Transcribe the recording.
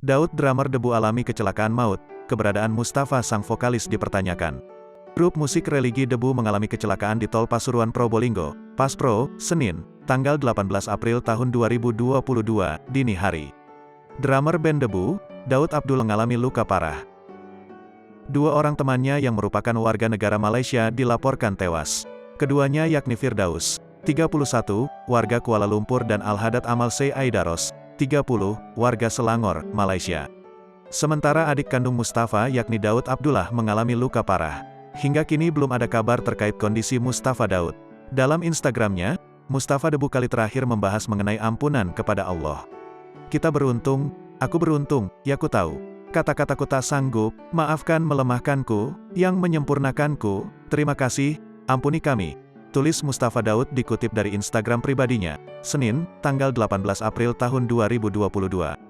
Daud drummer Debu alami kecelakaan maut, keberadaan Mustafa sang vokalis dipertanyakan. Grup musik religi Debu mengalami kecelakaan di Tol Pasuruan Probolinggo, Paspro, Senin, tanggal 18 April tahun 2022, dini hari. Drummer band Debu, Daud Abdul mengalami luka parah. Dua orang temannya yang merupakan warga negara Malaysia dilaporkan tewas. Keduanya yakni Firdaus, 31, warga Kuala Lumpur dan Al-Hadad Amal Sey Aidaros, 30, warga Selangor, Malaysia. Sementara adik kandung Mustafa yakni Daud Abdullah mengalami luka parah. Hingga kini belum ada kabar terkait kondisi Mustafa Daud. Dalam Instagramnya, Mustafa Debu kali terakhir membahas mengenai ampunan kepada Allah. Kita beruntung, aku beruntung, ya ku tahu. Kata-kataku tak sanggup, maafkan melemahkanku, yang menyempurnakanku, terima kasih, ampuni kami. Tulis Mustafa Daud dikutip dari Instagram pribadinya, Senin, tanggal 18 April tahun 2022.